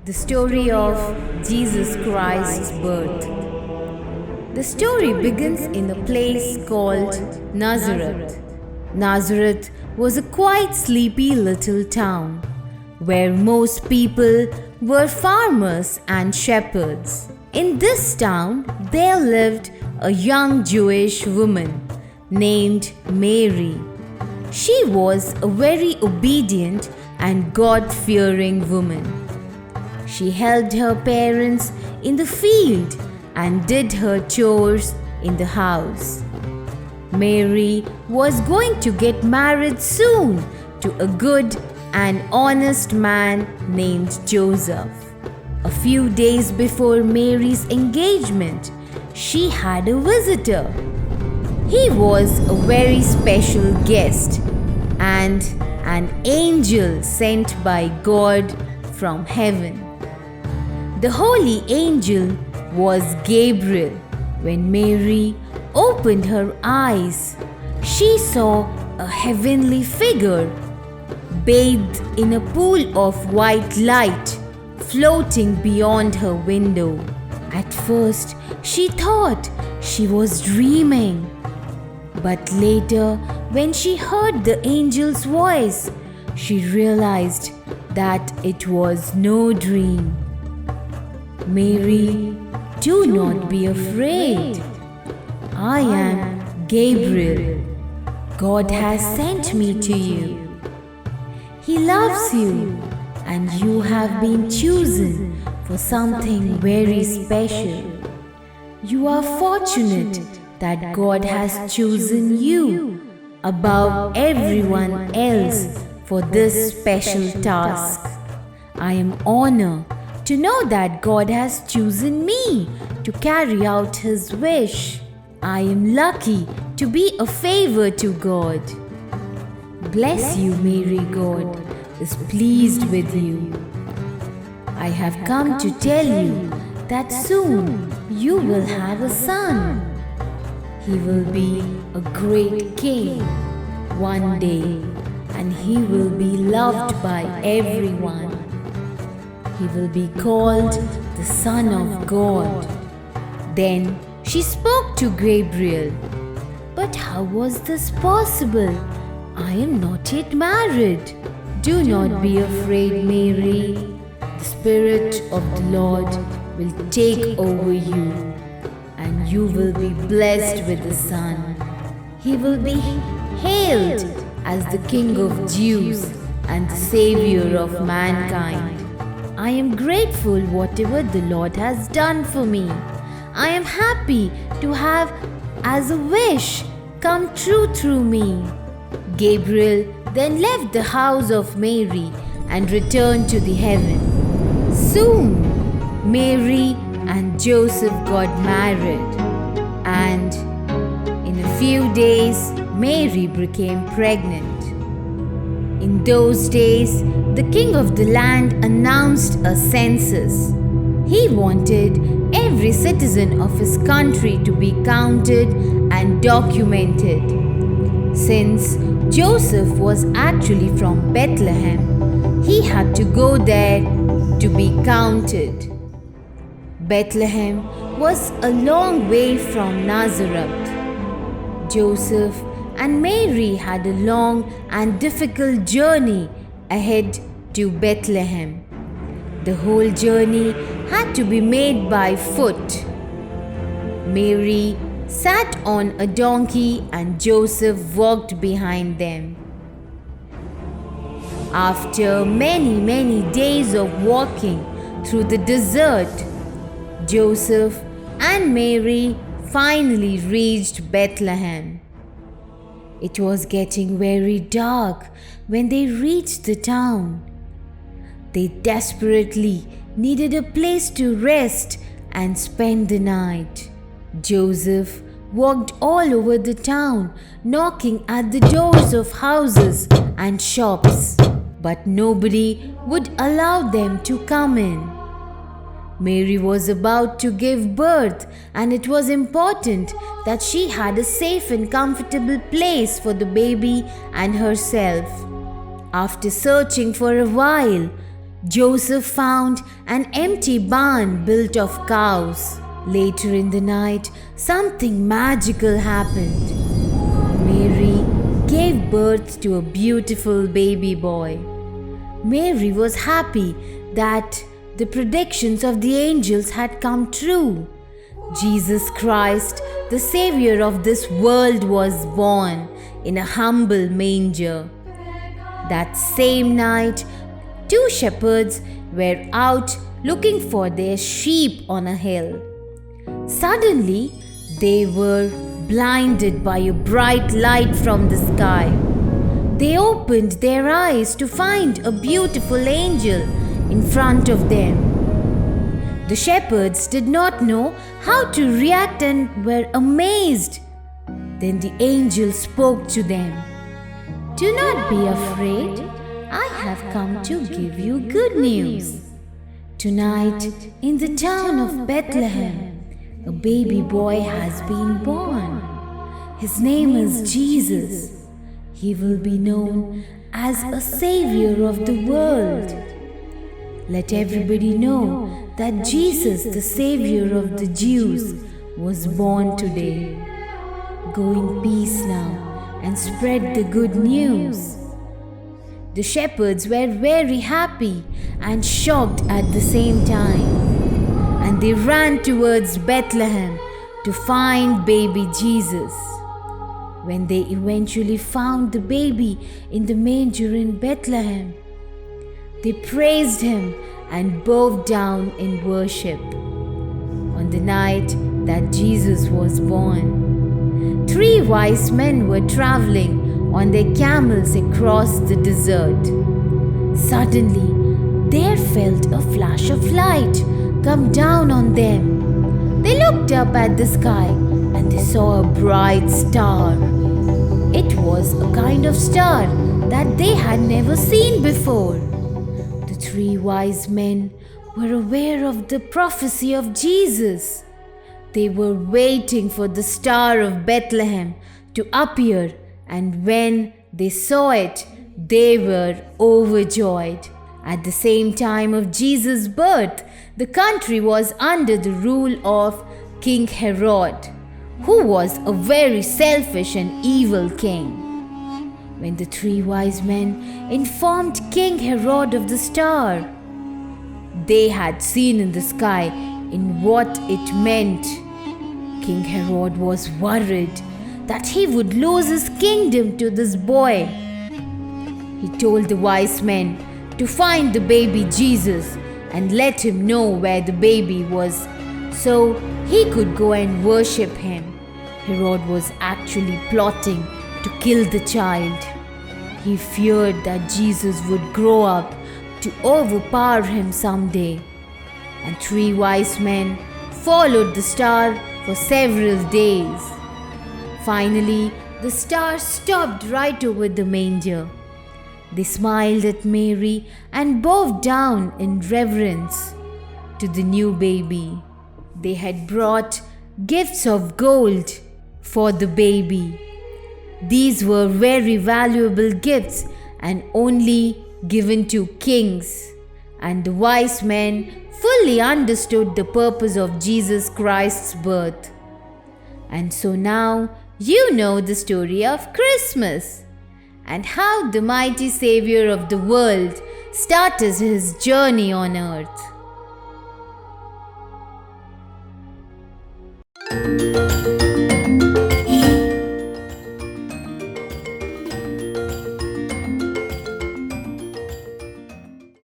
The story of Jesus Christ's birth. The story begins in a place called Nazareth. Nazareth was a quite sleepy little town where most people were farmers and shepherds. In this town, there lived a young Jewish woman named Mary. She was a very obedient and God-fearing woman. She helped her parents in the field and did her chores in the house. Mary was going to get married soon to a good and honest man named Joseph. A few days before Mary's engagement, she had a visitor. He was a very special guest and an angel sent by God from heaven. The holy angel was Gabriel. When Mary opened her eyes, she saw a heavenly figure bathed in a pool of white light floating beyond her window. At first, she thought she was dreaming. But later, when she heard the angel's voice, she realized that it was no dream. Mary, do not be afraid. I am Gabriel. God has sent me to you. He loves you, and you have been chosen for something very special. You are fortunate that God has chosen you above everyone else for this special task. I am honored to know that God has chosen me to carry out His wish. I am lucky to be a favor to God. Bless you, Mary. God is pleased with you. I have come to tell you that soon you will have a son. He will be a great king one day, and he will be loved by everyone. He will be called the Son of God. Then she spoke to Gabriel. But how was this possible? I am not yet married. Do not be afraid, Mary. The Spirit of the Lord will take over you, and you will be blessed with a son. He will be hailed as the King of Jews and the Savior of mankind. I am grateful whatever the Lord has done for me. I am happy to have as a wish come true through me. Gabriel then left the house of Mary and returned to the heaven. Soon, Mary and Joseph got married, and in a few days, Mary became pregnant. In those days, the king of the land announced a census. He wanted every citizen of his country to be counted and documented. Since Joseph was actually from Bethlehem, he had to go there to be counted. Bethlehem was a long way from Nazareth. Joseph and Mary had a long and difficult journey ahead to Bethlehem. The whole journey had to be made by foot. Mary sat on a donkey and Joseph walked behind them. After many days of walking through the desert, Joseph and Mary finally reached Bethlehem. It was getting very dark when they reached the town. They desperately needed a place to rest and spend the night. Joseph walked all over the town, knocking at the doors of houses and shops, but nobody would allow them to come in. Mary was about to give birth, and it was important that she had a safe and comfortable place for the baby and herself. After searching for a while, Joseph found an empty barn built of cows. Later in the night, something magical happened. Mary gave birth to a beautiful baby boy. Mary was happy that the predictions of the angels had come true. Jesus Christ, the Savior of this world, was born in a humble manger. That same night, 2 shepherds were out looking for their sheep on a hill. Suddenly, they were blinded by a bright light from the sky. They opened their eyes to find a beautiful angel in front of them. The shepherds did not know how to react and were amazed. Then the angel spoke to them. "Do not be afraid. I have come to give you good news. Tonight, in the town of Bethlehem, a baby boy has been born. His name is Jesus. He will be known as a Savior of the world. Let everybody know that Jesus, the Savior of the Jews, was born today. Go in peace now and spread the good news." The shepherds were very happy and shocked at the same time, and they ran towards Bethlehem to find baby Jesus. When they eventually found the baby in the manger in Bethlehem, they praised him and bowed down in worship. On the night that Jesus was born, 3 wise men were traveling on their camels across the desert. Suddenly, there felt a flash of light come down on them. They looked up at the sky and they saw a bright star. It was a kind of star that they had never seen before. The 3 wise men were aware of the prophecy of Jesus. They were waiting for the star of Bethlehem to appear, and when they saw it, they were overjoyed. At the same time of Jesus' birth, the country was under the rule of King Herod, who was a very selfish and evil king. When the 3 wise men informed King Herod of the star they had seen in the sky and what it meant, King Herod was worried that he would lose his kingdom to this boy. He told the wise men to find the baby Jesus and let him know where the baby was so he could go and worship him. Herod was actually plotting to kill the child. He feared that Jesus would grow up to overpower him someday. And 3 wise men followed the star for several days. Finally, the star stopped right over the manger. They smiled at Mary and bowed down in reverence to the new baby. They had brought gifts of gold for the baby. These were very valuable gifts and only given to kings. And the wise men fully understood the purpose of Jesus Christ's birth. And so now you know the story of Christmas and how the mighty Savior of the world started his journey on earth.